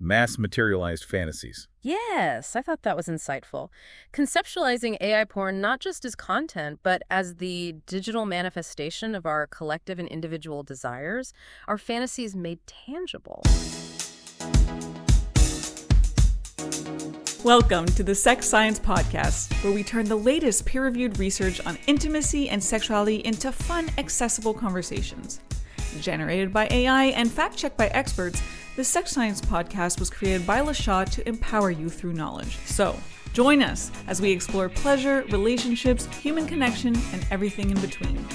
mass materialized fantasies. Yes, I thought that was insightful. Conceptualizing AI porn not just as content, but as the digital manifestation of our collective and individual desires, our fantasies made tangible. Welcome to the Sex Science Podcast, where we turn the latest peer-reviewed research on intimacy and sexuality into fun, accessible conversations. Generated by AI and fact-checked by experts, the Sex Science Podcast was created by LaShaw to empower you through knowledge. So, join us as we explore pleasure, relationships, human connection, and everything in between.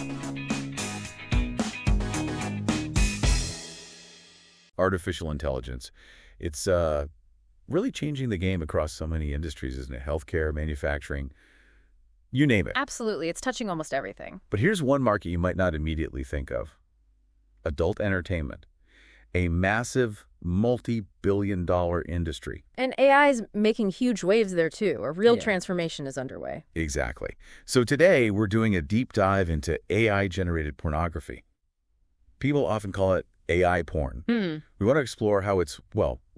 Artificial intelligence. It's really changing the game across so many industries, isn't it? Healthcare, manufacturing, you name it. Absolutely. It's touching almost everything. But here's one market you might not immediately think of. Adult entertainment. A massive, multi-billion-dollar industry. And AI is making huge waves there, too. A real transformation is underway. Exactly. So today, we're doing a deep dive into AI-generated pornography. People often call it AI porn. We want to explore how it's,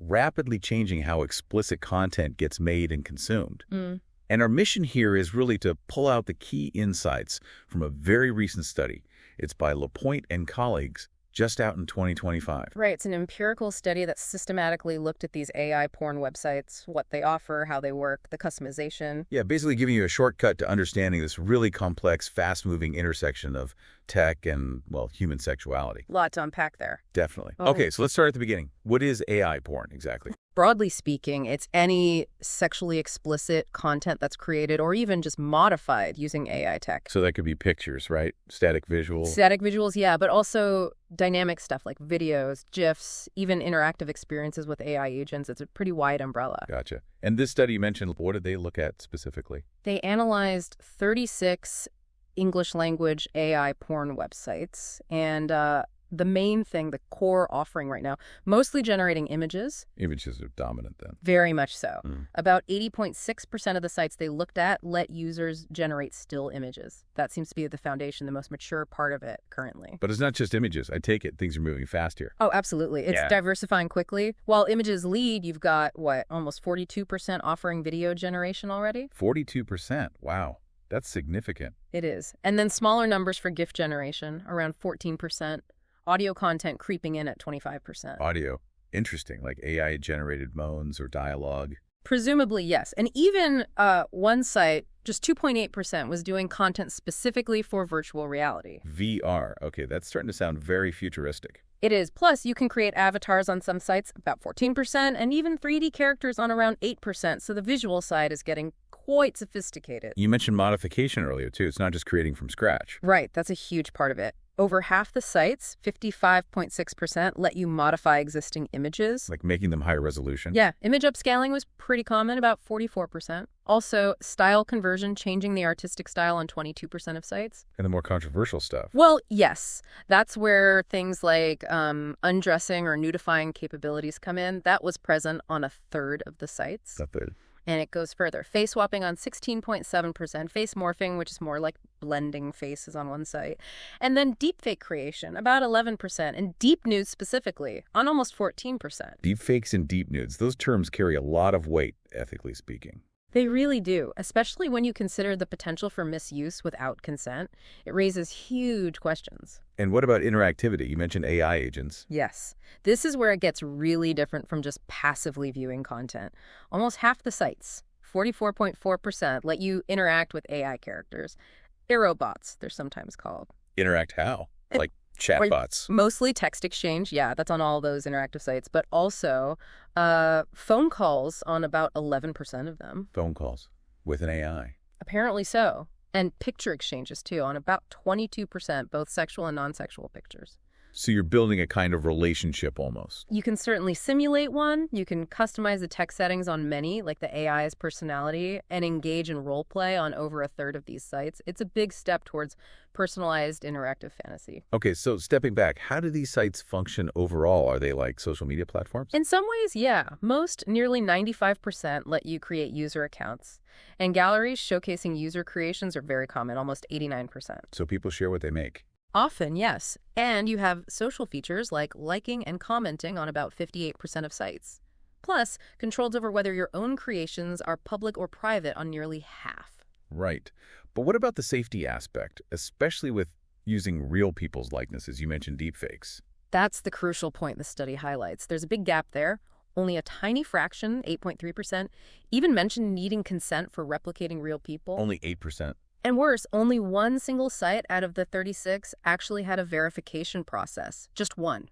rapidly changing how explicit content gets made and consumed. And our mission here is really to pull out the key insights from a very recent study. It's by LaPointe and colleagues, just out in 2025. Right. It's an empirical study that systematically looked at these AI porn websites, what they offer, how they work, the customization. Yeah, basically giving you a shortcut to understanding this really complex, fast-moving intersection of tech and, human sexuality. A lot to unpack there. Definitely. Okay, so let's start at the beginning. What is AI porn exactly? Broadly speaking, it's any sexually explicit content that's created or even just modified using AI tech. So that could be pictures, right? Static visuals. Static visuals, yeah, but also dynamic stuff like videos, GIFs, even interactive experiences with AI agents. It's a pretty wide umbrella. Gotcha. And this study you mentioned, what did they look at specifically? They analyzed 36 English language AI porn websites, and the main thing, the core offering right now, mostly generating images. Images are dominant then. Very much so. About 80.6% of the sites they looked at let users generate still images. That seems to be the foundation, the most mature part of it currently. But it's not just images. I take it things are moving fast here. Oh, absolutely. It's diversifying quickly. While images lead, you've got, almost 42% offering video generation already? 42%. Wow. That's significant. It is. And then smaller numbers for GIF generation, around 14%. Audio content creeping in at 25%. Audio. Interesting, like AI-generated moans or dialogue. Presumably, yes. And even one site, just 2.8%, was doing content specifically for virtual reality. VR. Okay, that's starting to sound very futuristic. It is. Plus, you can create avatars on some sites, about 14%, and even 3D characters on around 8%. So the visual side is getting quite sophisticated. You mentioned modification earlier, too. It's not just creating from scratch. Right. That's a huge part of it. Over half the sites, 55.6%, let you modify existing images. Like making them higher resolution? Yeah. Image upscaling was pretty common, about 44%. Also, style conversion, changing the artistic style on 22% of sites. And the more controversial stuff. Well, yes. That's where things like undressing or nudifying capabilities come in. That was present on a third of the sites. A third. And it goes further. Face swapping on 16.7%. Face morphing, which is more like blending faces on one site. And then deepfake creation, about 11%. And deep nudes specifically, on almost 14%. Deepfakes and deep nudes, those terms carry a lot of weight, ethically speaking. They really do, especially when you consider the potential for misuse without consent. It raises huge questions. And what about interactivity? You mentioned AI agents. Yes. This is where it gets really different from just passively viewing content. Almost half the sites, 44.4%, let you interact with AI characters. Aerobots, they're sometimes called. Interact how? Like chatbots? Mostly text exchange. Yeah, that's on all those interactive sites. But also phone calls on about 11% of them. Phone calls with an AI. Apparently so. And picture exchanges, too, on about 22%, both sexual and non-sexual pictures. So you're building a kind of relationship almost. You can certainly simulate one. You can customize the text settings on many, like the AI's personality, and engage in role play on over a third of these sites. It's a big step towards personalized interactive fantasy. Okay, so stepping back, how do these sites function overall? Are they like social media platforms? In some ways, yeah. Most, nearly 95%, let you create user accounts. And galleries showcasing user creations are very common, almost 89%. So people share what they make. Often, yes. And you have social features like liking and commenting on about 58% of sites. Plus, controls over whether your own creations are public or private on nearly half. Right. But what about the safety aspect, especially with using real people's likenesses? You mentioned deepfakes. That's the crucial point the study highlights. There's a big gap there. Only a tiny fraction, 8.3%, even mentioned needing consent for replicating real people. Only 8%. And worse, only one single site out of the 36 actually had a verification process. Just one,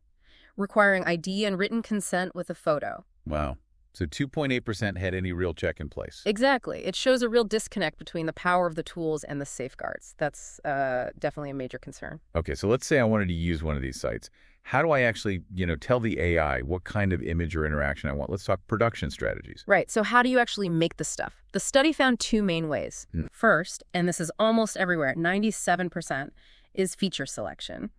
requiring ID and written consent with a photo. Wow. So 2.8% had any real check in place. Exactly. It shows a real disconnect between the power of the tools and the safeguards. That's definitely a major concern. Okay, so let's say I wanted to use one of these sites. How do I actually, tell the AI what kind of image or interaction I want? Let's talk production strategies. Right. So how do you actually make the stuff? The study found two main ways. First, and this is almost everywhere, 97%, is feature selection.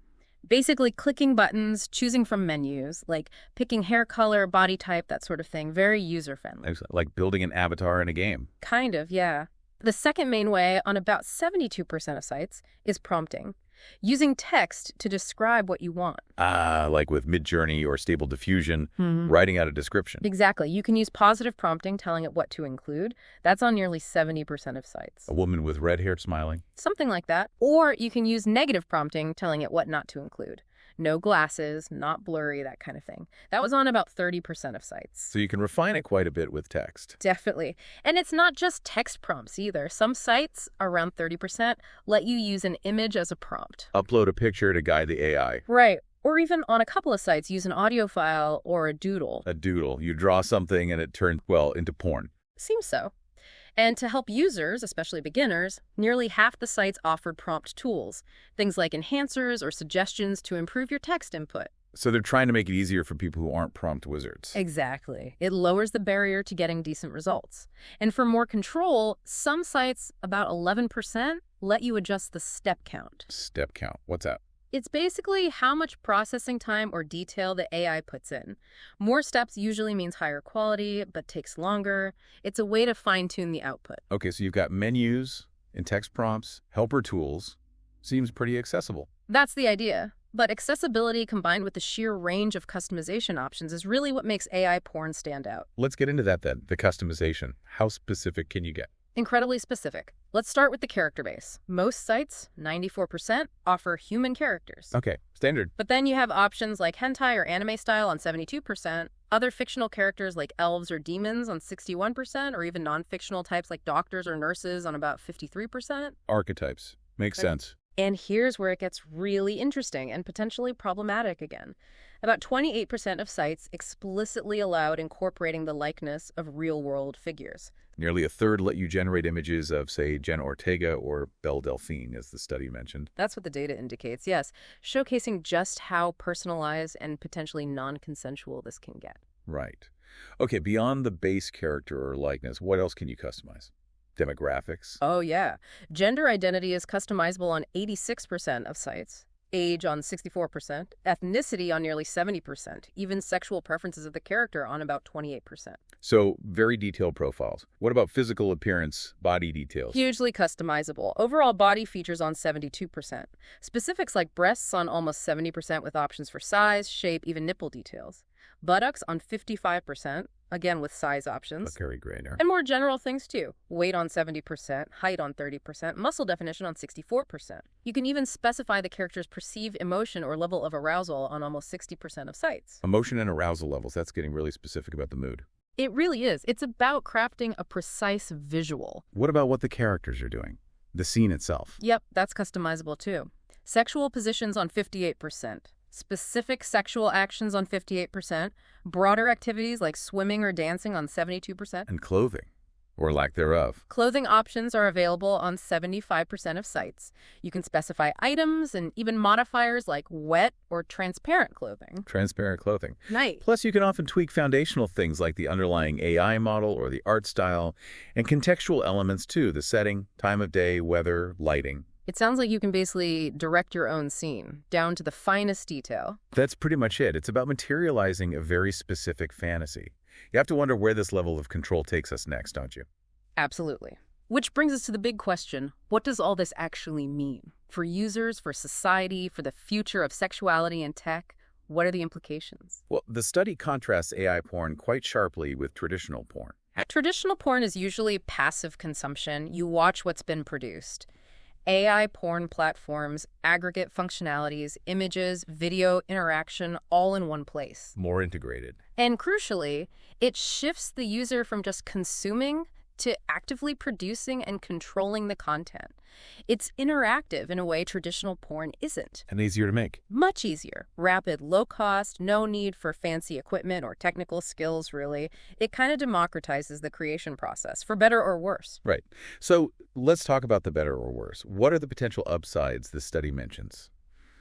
Basically clicking buttons, choosing from menus, like picking hair color, body type, that sort of thing. Very user-friendly. Like building an avatar in a game. Kind of, yeah. The second main way, on about 72% of sites, is prompting. Using text to describe what you want. Like with Midjourney or Stable Diffusion, writing out a description. Exactly. You can use positive prompting, telling it what to include. That's on nearly 70% of sites. A woman with red hair smiling. Something like that. Or you can use negative prompting, telling it what not to include. No glasses, not blurry, that kind of thing. That was on about 30% of sites. So you can refine it quite a bit with text. Definitely. And it's not just text prompts either. Some sites, around 30%, let you use an image as a prompt. Upload a picture to guide the AI. Right. Or even on a couple of sites, use an audio file or a doodle. A doodle. You draw something and it turns, into porn. Seems so. And to help users, especially beginners, nearly half the sites offered prompt tools, things like enhancers or suggestions to improve your text input. So they're trying to make it easier for people who aren't prompt wizards. Exactly. It lowers the barrier to getting decent results. And for more control, some sites, about 11%, let you adjust the step count. Step count. What's that? It's basically how much processing time or detail the AI puts in. More steps usually means higher quality, but takes longer. It's a way to fine-tune the output. Okay, so you've got menus and text prompts, helper tools. Seems pretty accessible. That's the idea. But accessibility combined with the sheer range of customization options is really what makes AI porn stand out. Let's get into that then, the customization. How specific can you get? Incredibly specific. Let's start with the character base. Most sites, 94%, offer human characters. Okay, standard. But then you have options like hentai or anime style on 72%, other fictional characters like elves or demons on 61%, or even non-fictional types like doctors or nurses on about 53%. Archetypes. Makes sense. And here's where it gets really interesting and potentially problematic again. About 28% of sites explicitly allowed incorporating the likeness of real-world figures. Nearly a third let you generate images of, say, Jenna Ortega or Belle Delphine, as the study mentioned. That's what the data indicates, yes, showcasing just how personalized and potentially non-consensual this can get. Right. Okay, beyond the base character or likeness, what else can you customize? Demographics? Oh, yeah. Gender identity is customizable on 86% of sites. Age on 64%, ethnicity on nearly 70%, even sexual preferences of the character on about 28%. So, very detailed profiles. What about physical appearance, body details? Hugely customizable. Overall body features on 72%. Specifics like breasts on almost 70% with options for size, shape, even nipple details. Buttocks on 55%, again with size options. Very grainer. And more general things too. Weight on 70%, height on 30%, muscle definition on 64%. You can even specify the character's perceived emotion or level of arousal on almost 60% of sites. Emotion and arousal levels, that's getting really specific about the mood. It really is. It's about crafting a precise visual. What about what the characters are doing? The scene itself? Yep, that's customizable too. Sexual positions on 58%. Specific sexual actions on 58%, broader activities like swimming or dancing on 72%. And clothing, or lack thereof. Clothing options are available on 75% of sites. You can specify items and even modifiers like wet or transparent clothing. Transparent clothing. Nice. Plus, you can often tweak foundational things like the underlying AI model or the art style, and contextual elements too, the setting, time of day, weather, lighting. It sounds like you can basically direct your own scene, down to the finest detail. That's pretty much it. It's about materializing a very specific fantasy. You have to wonder where this level of control takes us next, don't you? Absolutely. Which brings us to the big question, what does all this actually mean? For users, for society, for the future of sexuality and tech, What are the implications? Well, the study contrasts AI porn quite sharply with traditional porn. Traditional porn is usually passive consumption. You watch what's been produced. AI porn platforms aggregate functionalities, images, video, interaction, all in one place. More integrated. And crucially, it shifts the user from just consuming to actively producing and controlling the content. It's interactive in a way traditional porn isn't. And easier to make. Much easier. Rapid, low cost, no need for fancy equipment or technical skills, really. It kind of democratizes the creation process, for better or worse. Right. So let's talk about the better or worse. What are the potential upsides this study mentions?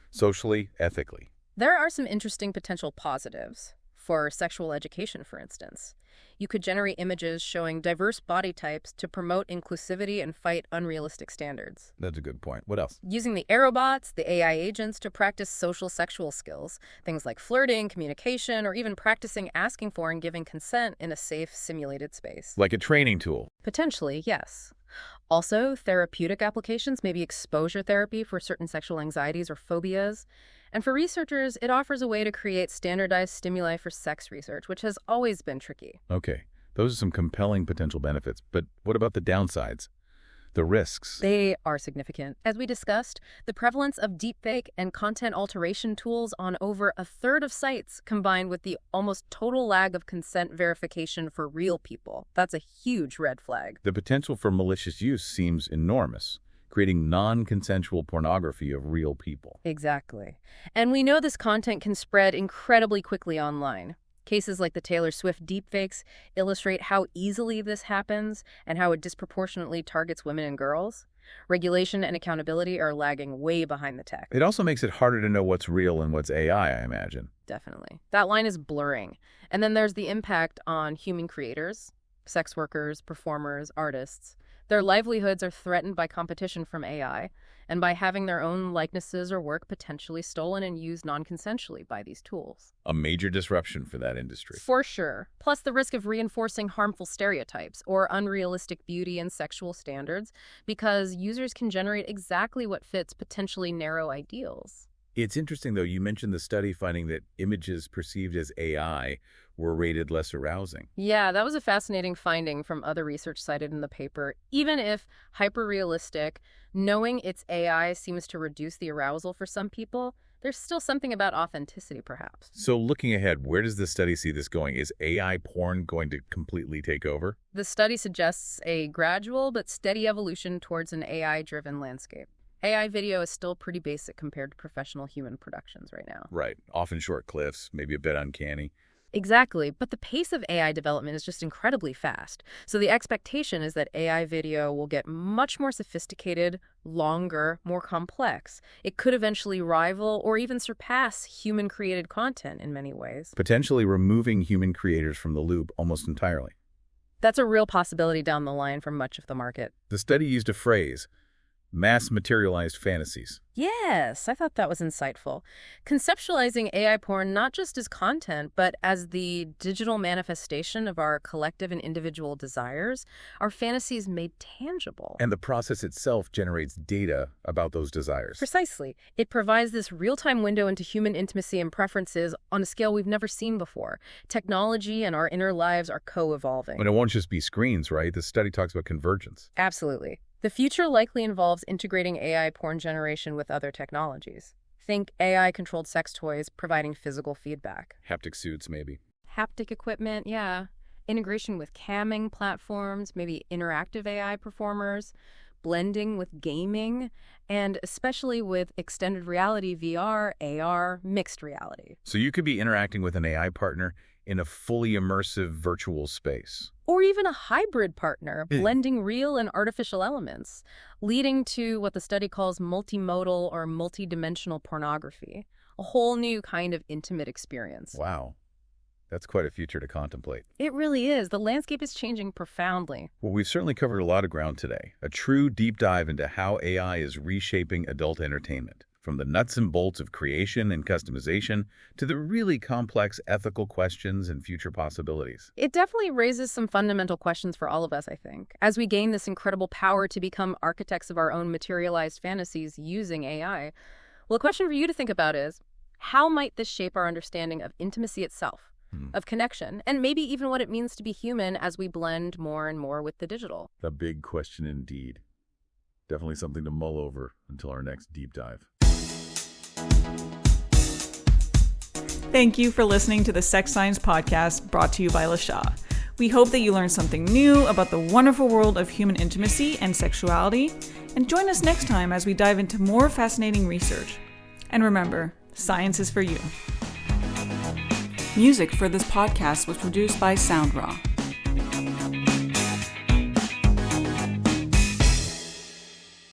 Socially, ethically. There are some interesting potential positives. For sexual education, for instance. You could generate images showing diverse body types to promote inclusivity and fight unrealistic standards. That's a good point. What else? Using the aerobots, the AI agents, to practice social sexual skills, things like flirting, communication, or even practicing asking for and giving consent in a safe, simulated space. Like a training tool. Potentially, yes. Also, therapeutic applications, maybe exposure therapy for certain sexual anxieties or phobias. And for researchers, it offers a way to create standardized stimuli for sex research, which has always been tricky. Okay, those are some compelling potential benefits. But what about the downsides? The risks? They are significant. As we discussed, the prevalence of deepfake and content alteration tools on over a third of sites, combined with the almost total lag of consent verification for real people. That's a huge red flag. The potential for malicious use seems enormous, creating non-consensual pornography of real people. Exactly. And we know this content can spread incredibly quickly online. Cases like the Taylor Swift deepfakes illustrate how easily this happens and how it disproportionately targets women and girls. Regulation and accountability are lagging way behind the tech. It also makes it harder to know what's real and what's AI, I imagine. Definitely. That line is blurring. And then there's the impact on human creators, sex workers, performers, artists. Their livelihoods are threatened by competition from AI and by having their own likenesses or work potentially stolen and used non-consensually by these tools. A major disruption for that industry. For sure. Plus the risk of reinforcing harmful stereotypes or unrealistic beauty and sexual standards because users can generate exactly what fits potentially narrow ideals. It's interesting, though, you mentioned the study finding that images perceived as AI were rated less arousing. Yeah, that was a fascinating finding from other research cited in the paper. Even if hyper-realistic, knowing it's AI seems to reduce the arousal for some people, there's still something about authenticity, perhaps. So looking ahead, where does this study see this going? Is AI porn going to completely take over? The study suggests a gradual but steady evolution towards an AI-driven landscape. AI video is still pretty basic compared to professional human productions right now. Right. Often short clips, maybe a bit uncanny. Exactly, but the pace of AI development is just incredibly fast. So the expectation is that AI video will get much more sophisticated, longer, more complex. It could eventually rival or even surpass human-created content in many ways. Potentially removing human creators from the loop almost entirely. That's a real possibility down the line for much of the market. The study used a phrase, mass materialized fantasies. Yes, I thought that was insightful. Conceptualizing AI porn not just as content, but as the digital manifestation of our collective and individual desires, our fantasies made tangible. And the process itself generates data about those desires. Precisely. It provides this real-time window into human intimacy and preferences on a scale we've never seen before. Technology and our inner lives are co-evolving. And it won't just be screens, right? The study talks about convergence. Absolutely. The future likely involves integrating AI porn generation with other technologies. Think AI-controlled sex toys providing physical feedback. Haptic suits, maybe. Haptic equipment, yeah. Integration with camming platforms, maybe interactive AI performers, blending with gaming, and especially with extended reality, VR, AR, mixed reality. So you could be interacting with an AI partner in a fully immersive virtual space. Or even a hybrid partner, blending real and artificial elements, leading to what the study calls multimodal or multidimensional pornography, a whole new kind of intimate experience. Wow. That's quite a future to contemplate. It really is. The landscape is changing profoundly. Well, we've certainly covered a lot of ground today. A true deep dive into how AI is reshaping adult entertainment. From the nuts and bolts of creation and customization to the really complex ethical questions and future possibilities. It definitely raises some fundamental questions for all of us, I think, as we gain this incredible power to become architects of our own materialized fantasies using AI. Well, a question for you to think about is, How might this shape our understanding of intimacy itself, of connection, and maybe even what it means to be human as we blend more and more with the digital? A big question indeed. Definitely something to mull over until our next deep dive. Thank you for listening to the Sex Science Podcast brought to you by LaShaw. We hope that you learned something new about the wonderful world of human intimacy and sexuality, and join us next time as we dive into more fascinating research. And remember, science is for you. Music for this podcast was produced by SOUNDRAW.